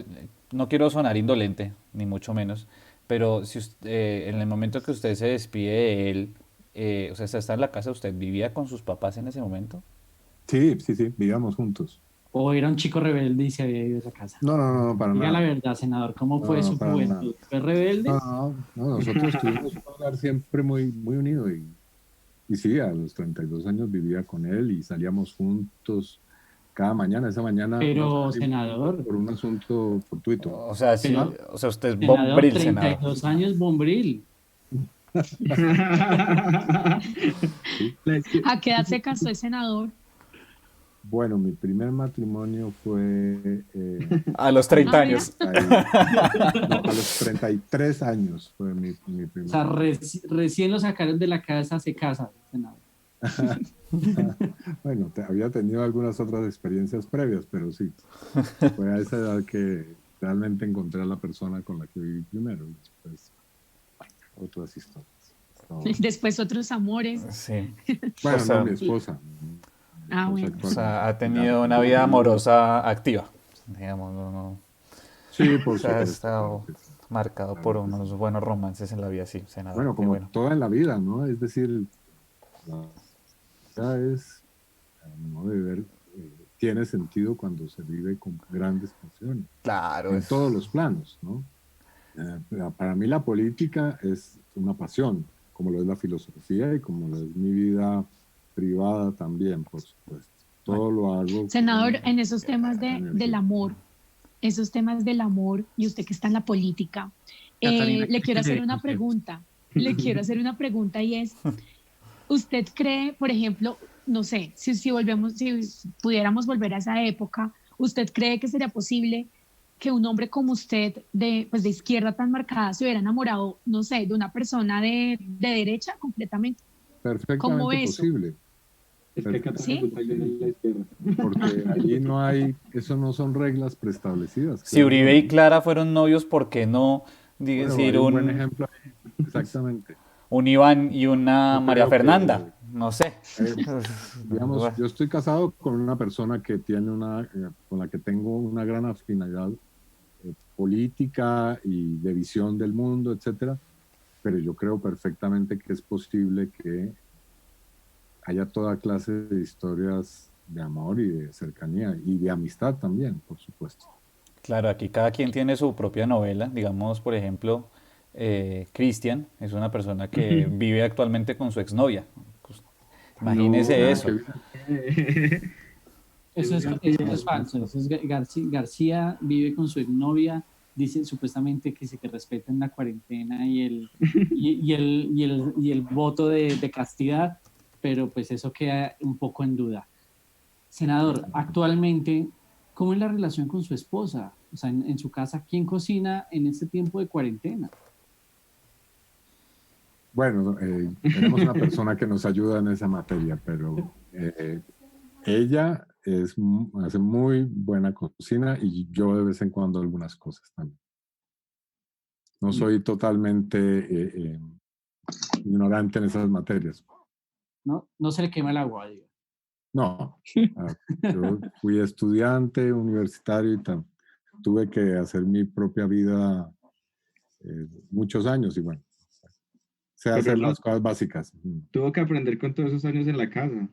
no quiero sonar indolente, ni mucho menos, pero si en el momento que usted se despide de él, o sea, está en la casa, ¿usted vivía con sus papás en ese momento? Sí, sí, sí, vivíamos juntos. ¿O era un chico rebelde y se había ido de la casa? No, no, no, para Diga la nada. verdad, senador, ¿cómo No, fue no, su para nada. juventud? ¿Fue rebelde? No, no, nosotros tuvimos un hogar siempre muy, muy unido, y sí, a los 32 años vivía con él y salíamos juntos cada mañana. Esa mañana no Pero, salimos juntos senador, por un asunto fortuito. O sea, sí, pero, o sea, usted es senador, bombril, senador. 32 años, bombril. ¿Sí? ¿A qué edad se casó el senador? Bueno, mi primer matrimonio fue A los Ah, 30 vea. años. no, a los 33 años fue mi O primer sea, matrimonio. recién lo sacaron de la casa, se casa, senador. Bueno, había tenido algunas otras experiencias previas, pero sí, fue a esa edad que realmente encontré a la persona con la que viví primero, y después otras historias. No. Después otros amores. Sí. Bueno, O sea, no, mi esposa. Ah, Mi bueno. esposa o sea, ha actualmente. tenido una vida amorosa activa, digamos, no, Sí, o por sea, ha supuesto, claro estado que sí, marcado por claro que unos sí. buenos romances en la vida, sí, senador, Bueno, qué como bueno. toda en la vida, ¿no? Es decir, la vida es, a mi modo de ver, tiene sentido cuando se vive con grandes pasiones, Claro, en todos los planos, ¿no? Para mí la política es una pasión, como lo es la filosofía y como lo es mi vida privada también, por supuesto. Todo lo hago Senador, con en esos temas del energía. amor, esos temas del amor, y usted que está en la política, Catalina, le ¿qué quiero le hacer dé una consejos? pregunta. Le quiero hacer una pregunta y es, ¿usted cree, por ejemplo, no sé, si volvemos, si pudiéramos volver a esa época, ¿usted cree que sería posible que un hombre como usted, pues de izquierda tan marcada, se hubiera enamorado, no sé, de una persona de derecha completamente? ¿Cómo Perfectamente ve eso? posible. Es que acá ¿Sí? también viene la izquierda. Porque allí no hay, eso no son reglas preestablecidas, si creo yo, Uribe y ¿no? Clara fueron novios, ¿por qué no Bueno, decir hay un buen ejemplo ahí, exactamente. un Iván y una Yo María creo Fernanda? que, No sé. digamos, yo estoy casado con una persona que tiene con la que tengo una gran afinidad política y de visión del mundo, etcétera, pero yo creo perfectamente que es posible que haya toda clase de historias de amor y de cercanía y de amistad también, por supuesto. Claro, aquí cada quien tiene su propia novela. Digamos, por ejemplo, Cristian es una persona que vive actualmente con su exnovia. Pues, No, imagínese eso. Eso es falso. Eso es García vive con su exnovia, dice supuestamente que se que respeten la cuarentena y el voto de castidad, pero pues eso queda un poco en duda. Senador, actualmente, ¿cómo es la relación con su esposa? O sea, en su casa, ¿quién cocina en este tiempo de cuarentena? Bueno, tenemos una persona que nos ayuda en esa materia, pero ella hace muy buena cocina y yo de vez en cuando algunas cosas también. No soy totalmente ignorante en esas materias. ¿No? No se le quema el agua, digo. No, yo fui estudiante universitario y tuve que hacer mi propia vida muchos años y bueno, sé Pero hacer no, las cosas básicas. tuvo que aprender con todos esos años en la casa.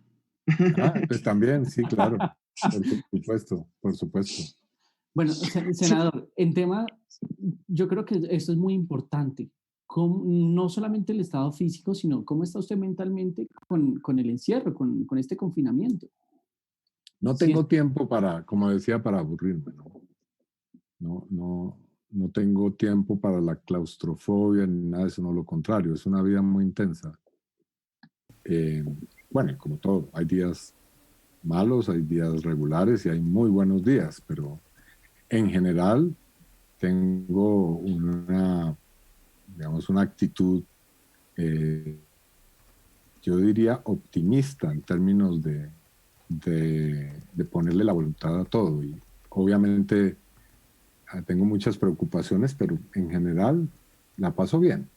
Pues también, sí, claro, por supuesto, por supuesto. Bueno, senador, en tema, yo creo que esto es muy importante. No solamente el estado físico, sino cómo está usted mentalmente con el encierro, con este confinamiento. No Sí, tengo tiempo para, como decía, para aburrirme, ¿no? No tengo tiempo para la claustrofobia ni nada de eso, no, lo contrario, es una vida muy intensa. Bueno, como todo, hay días malos, hay días regulares y hay muy buenos días, pero en general tengo digamos, una actitud, yo diría, optimista en términos de ponerle la voluntad a todo. Y obviamente tengo muchas preocupaciones, pero en general la paso bien.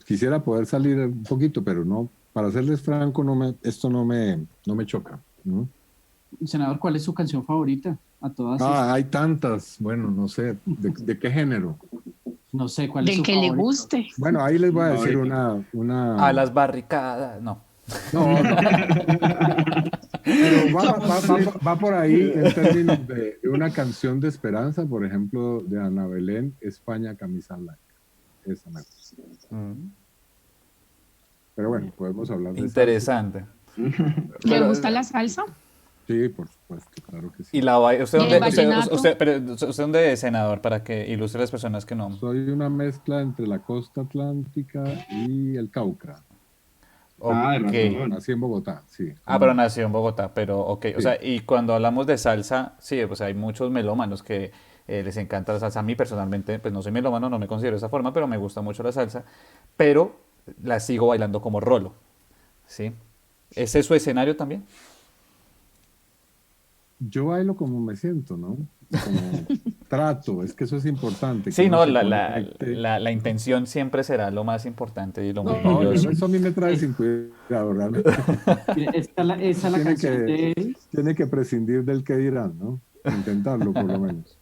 Quisiera poder salir un poquito, pero no, para serles franco, esto no me choca. ¿No? senador, ¿cuál es su canción favorita? A todas estas. Hay tantas, bueno, no sé, ¿de qué género? No sé, ¿cuál es Del su que le favorita? guste. Bueno, ahí les voy a decir Favorito. A las barricadas, no. No, pero va por ahí en términos de una canción de esperanza, por ejemplo, de Ana Belén, España, camisa blanca. Esa me gusta. Mm, Pero bueno, podemos hablar de salsa. interesante. ¿Le Pero, gusta la salsa? Sí, por supuesto, claro que y sí. ¿usted ¿Y el dónde, vallenato? pero usted dónde es, senador, para que ilustre a las personas que no? Soy una mezcla entre la costa atlántica y el Cauca. Ah, de Ok. razón. Nací en Bogotá, sí. Ah, pero nació en Bogotá, pero ok. O Sí. sea, y cuando hablamos de salsa, sí, pues hay muchos melómanos que les encanta la salsa. A mí personalmente, pues no soy melómano, no me considero de esa forma, pero me gusta mucho la salsa. Pero la sigo bailando como rolo, ¿sí? ¿Ese es su escenario también? Yo bailo como me siento, ¿no? Como trato, es que eso es importante, que Sí, uno no, se conecte. la intención siempre será lo más importante y lo más No, valioso. eso a mí me trae sin cuidado, realmente. Mire, esta es la Tiene canción que, de... tiene que prescindir del que dirán, ¿no? Intentarlo, por lo menos.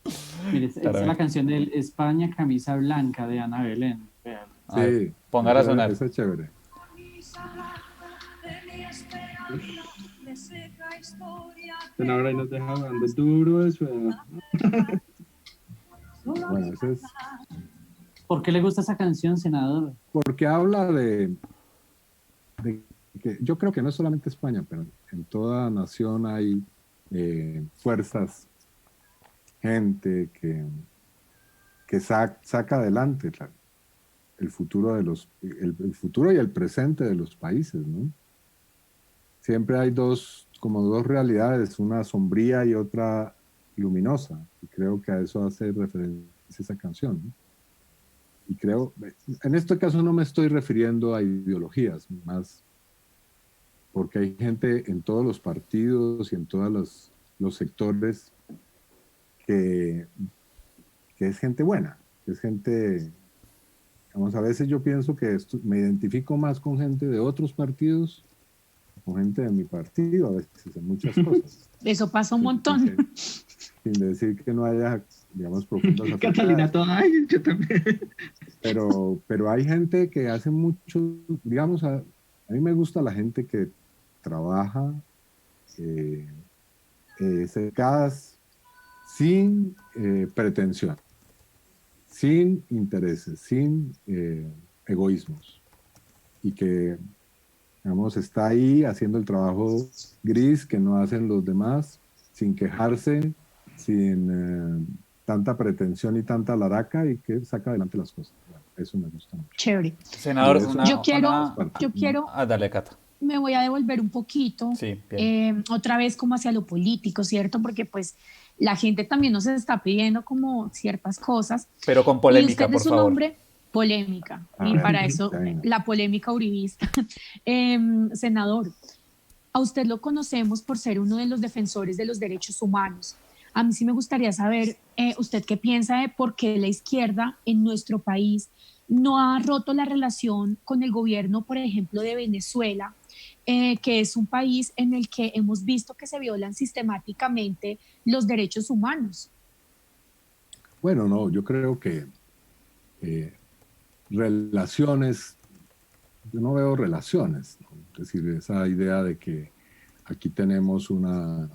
Mire, esta es la canción de España, camisa blanca de Ana Belén. Vean. A ver, Sí, póngala a sonar. esa es chévere. Ahora ahí nos deja hablando duro de su edad. Bueno, ese es ¿Por qué le gusta esa canción, senador? porque habla de que yo creo que no es solamente España, pero en toda nación hay fuerzas, gente que saca adelante el futuro el futuro y el presente de los países, ¿no? Siempre hay como dos realidades, una sombría y otra luminosa. Y creo que a eso hace referencia esa canción, ¿no? Y creo, en este caso no me estoy refiriendo a ideologías, más porque hay gente en todos los partidos y en todos los sectores que es gente buena, que es gente, vamos, a veces yo pienso que me identifico más con gente de otros partidos, con gente de mi partido, a veces en muchas cosas. Eso pasa un montón. Sin decir que no haya, digamos, profundas Catalina, afinidades. toda, ay, yo también. Pero hay gente que hace mucho, digamos, a mí me gusta la gente que trabaja cercadas sin pretensión, sin intereses, sin egoísmos, y que, digamos, está ahí haciendo el trabajo gris que no hacen los demás, sin quejarse, sin tanta pretensión y tanta laraca, y que saca adelante las cosas. Bueno, eso me gusta mucho. Chévere. Senador, Yo quiero, dale, Cata. me voy a devolver un poquito, Sí, bien. otra vez como hacia lo político, ¿cierto? Porque pues la gente también nos está pidiendo como ciertas cosas. Pero con Y polémica, usted por es un favor. hombre, Polémica, A y ver, para eso venga. la polémica uribista. Senador, a usted lo conocemos por ser uno de los defensores de los derechos humanos. A mí sí me gustaría saber, usted qué piensa de por qué la izquierda en nuestro país no ha roto la relación con el gobierno, por ejemplo, de Venezuela, que es un país en el que hemos visto que se violan sistemáticamente los derechos humanos. Bueno, no, yo creo que relaciones, yo no veo relaciones, ¿no? Es decir, esa idea de que aquí tenemos una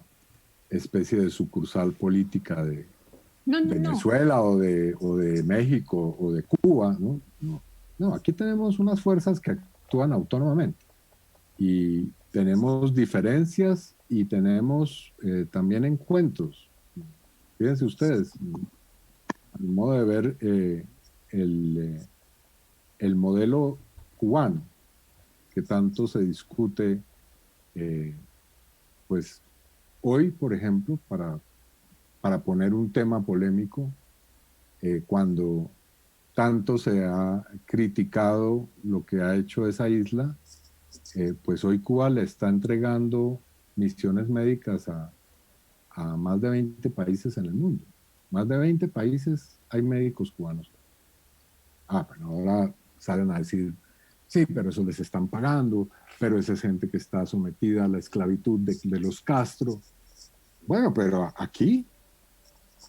especie de sucursal política de No, no, no. Venezuela o de México o de Cuba, ¿no? No, no, aquí tenemos unas fuerzas que actúan autónomamente y tenemos diferencias y tenemos también encuentros. Fíjense ustedes, al modo de ver el modelo cubano, que tanto se discute, pues hoy, por ejemplo, para poner un tema polémico, cuando tanto se ha criticado lo que ha hecho esa isla, pues hoy Cuba le está entregando misiones médicas a más de 20 países en el mundo. Más de 20 países hay médicos cubanos. Pero ahora salen a decir, sí, pero eso les están pagando, pero esa es gente que está sometida a la esclavitud de los Castro. Bueno, pero aquí,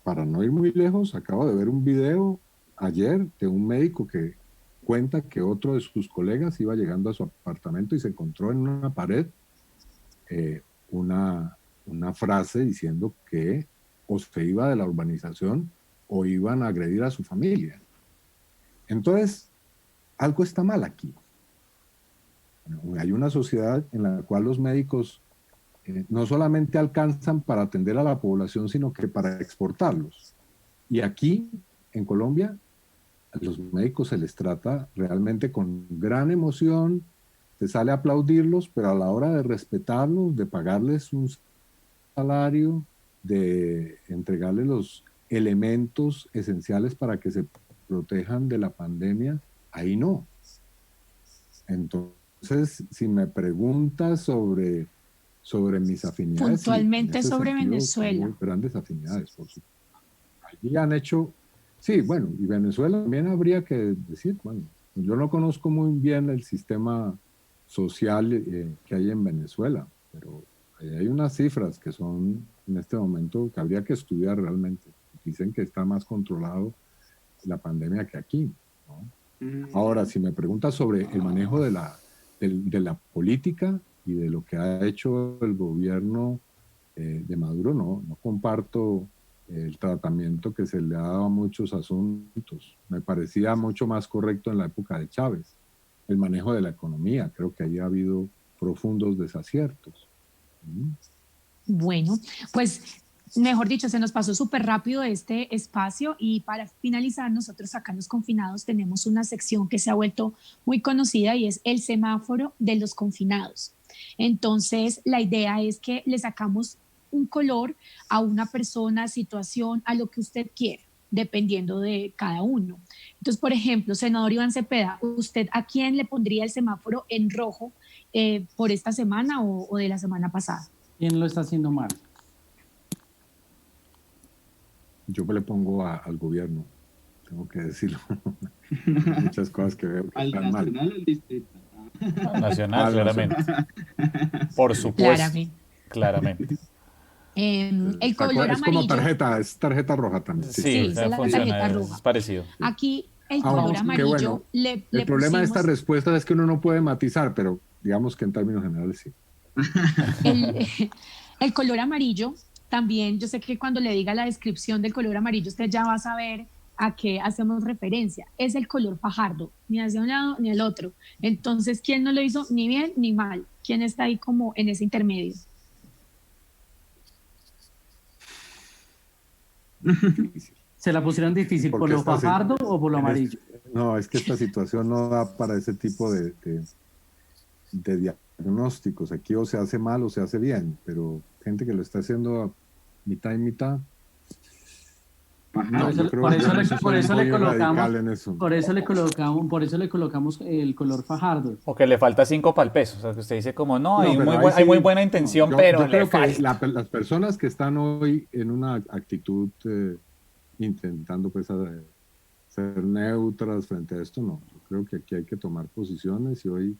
para no ir muy lejos, acabo de ver un video ayer de un médico que cuenta que otro de sus colegas iba llegando a su apartamento y se encontró en una pared una frase diciendo que o se iba de la urbanización o iban a agredir a su familia. Entonces, algo está mal aquí. Hay una sociedad en la cual los médicos no solamente alcanzan para atender a la población, sino que para exportarlos. Y aquí, en Colombia, a los médicos se les trata realmente con gran emoción, se sale a aplaudirlos, pero a la hora de respetarlos, de pagarles un salario, de entregarles los elementos esenciales para que se protejan de la pandemia, ahí no. Entonces, si me preguntas sobre mis afinidades, Puntualmente sí, sobre Venezuela. tengo grandes afinidades, por supuesto. Allí han hecho, sí, bueno, y Venezuela también habría que decir, bueno, yo no conozco muy bien el sistema social que hay en Venezuela, pero hay unas cifras que son en este momento que habría que estudiar realmente. Dicen que está más controlado la pandemia que aquí, ¿no? Ahora, si me preguntas sobre el manejo de la política y de lo que ha hecho el gobierno de Maduro, no comparto el tratamiento que se le ha dado a muchos asuntos. Me parecía mucho más correcto en la época de Chávez. El manejo de la economía, creo que ahí ha habido profundos desaciertos. Bueno, pues mejor dicho, se nos pasó súper rápido este espacio y para finalizar, nosotros acá en Los Confinados tenemos una sección que se ha vuelto muy conocida y es el semáforo de los confinados. Entonces, la idea es que le sacamos un color a una persona, situación, a lo que usted quiera, dependiendo de cada uno. Entonces, por ejemplo, senador Iván Cepeda, ¿usted a quién le pondría el semáforo en rojo por esta semana o de la semana pasada? ¿Quién lo está haciendo mal? Yo me le pongo al gobierno, tengo que decirlo. Muchas cosas que veo que ¿Al están mal. nacional o al distrito? Nacional, claramente. Por supuesto, Claramente. claramente. El color Es como amarillo. es tarjeta roja también. Sí. Sí, Sí, esa es la funciona, tarjeta es roja. parecido. Aquí el color Aunque amarillo bueno, le el problema de esta pusimos respuesta es que uno no puede matizar, pero digamos que en términos generales sí. el, el color amarillo. También yo sé que cuando le diga la descripción del color amarillo usted ya va a saber a qué hacemos referencia. Es el color fajardo, ni hacia un lado ni al otro. Entonces, ¿quién no lo hizo ni bien ni mal? ¿Quién está ahí como en ese intermedio? Difícil. ¿Se la pusieron difícil por Porque lo fajardo o por lo amarillo? No, es que esta situación no da para ese tipo de diagnósticos. Aquí o se hace mal o se hace bien, pero gente que lo está haciendo a mitad y mitad. Fajardo. yo creo por que eso yo por soy eso muy le colocamos, radical en eso. por eso le colocamos el color fajardo. O que le falta 5 para el peso. O sea, que usted dice como, no, No, pero ahí hay muy sí, buena no, intención, yo pero le creo que falta. las personas que están hoy en una actitud intentando pues ser neutras frente a esto, no. Yo creo que aquí hay que tomar posiciones y hoy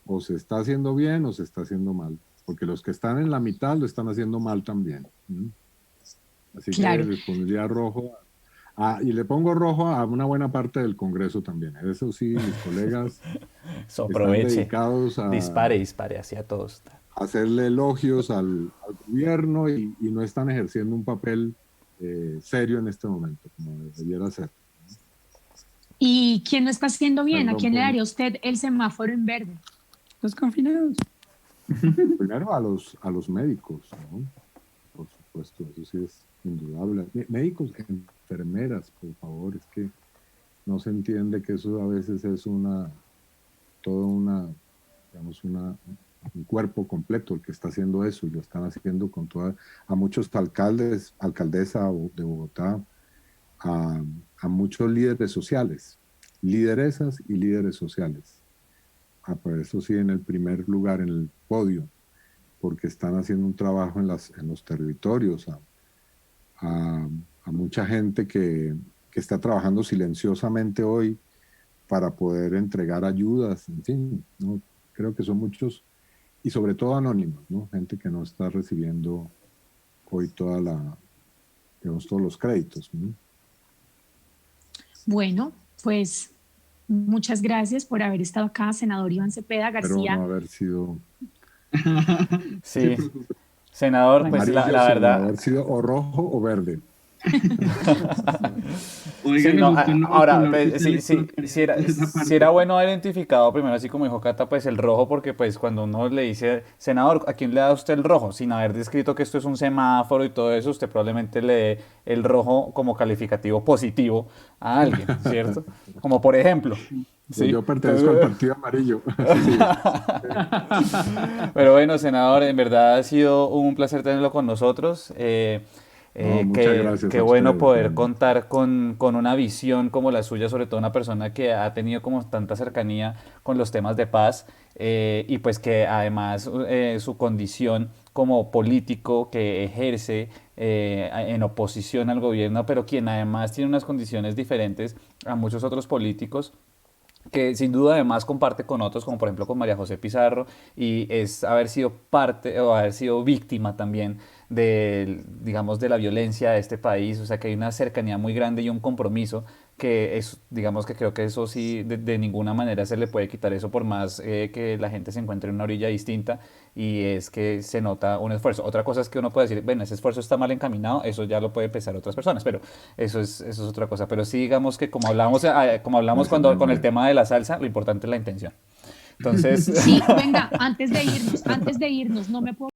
o se está haciendo bien o se está haciendo mal, porque los que están en la mitad lo están haciendo mal también. Así Claro. que les pondría rojo. Y le pongo rojo a una buena parte del Congreso también. Eso sí, mis colegas Eso, están aproveche. dedicados Dispare hacia todos. hacerle elogios al gobierno y no están ejerciendo un papel serio en este momento, como debiera ser. ¿Y quién lo está haciendo bien? ¿A Perdón quién le por- daría usted el semáforo en verde? Los confinados. Primero a los médicos, ¿no? Por supuesto, eso sí es indudable. Médicos, enfermeras, por favor, es que no se entiende que eso a veces es digamos, un cuerpo completo el que está haciendo eso, y lo están haciendo con a muchos alcaldesa de Bogotá, a muchos líderes sociales, lideresas y líderes sociales. Pues eso sí, en el primer lugar, en el podio, porque están haciendo un trabajo en los territorios, a mucha gente que está trabajando silenciosamente hoy para poder entregar ayudas, en fin, ¿no? Creo que son muchos, y sobre todo anónimos, ¿no? Gente que no está recibiendo hoy digamos, todos los créditos, ¿no? Bueno, pues muchas gracias por haber estado acá, senador Iván Cepeda Pero García. no haber sido Sí, senador, Bueno, pues amarillo, la sino verdad, haber sido o rojo o verde. Oiga, sí, me no, gustó el ahora, color que pues, usted le colocaría a esa si parte. era bueno haber identificado primero, así como dijo Cata, pues el rojo, porque pues cuando uno le dice, senador, ¿a quién le da usted el rojo? Sin haber descrito que esto es un semáforo y todo eso, usted probablemente le dé el rojo como calificativo positivo a alguien, ¿cierto? Como por ejemplo, Pues ¿sí? yo pertenezco al partido amarillo. Sí. Pero bueno, senador, en verdad ha sido un placer tenerlo con nosotros. No, muchas gracias Qué a bueno ustedes, de poder verdad. contar con una visión como la suya, sobre todo una persona que ha tenido como tanta cercanía con los temas de paz, y pues que además su condición como político que ejerce en oposición al gobierno, pero quien además tiene unas condiciones diferentes a muchos otros políticos que sin duda además comparte con otros, como por ejemplo con María José Pizarro, y es haber sido parte o haber sido víctima también de, digamos, de la violencia de este país, o sea que hay una cercanía muy grande y un compromiso que es, digamos que creo que eso sí, de ninguna manera se le puede quitar eso por más que la gente se encuentre en una orilla distinta, y es que se nota un esfuerzo. Otra cosa es que uno puede decir, bueno, ese esfuerzo está mal encaminado, eso ya lo puede pensar otras personas, pero eso es otra cosa. Pero sí, digamos que como hablamos Gracias, cuando, con el hombre. tema de la salsa, lo importante es la intención. Entonces, Sí, venga, antes de irnos, no me puedo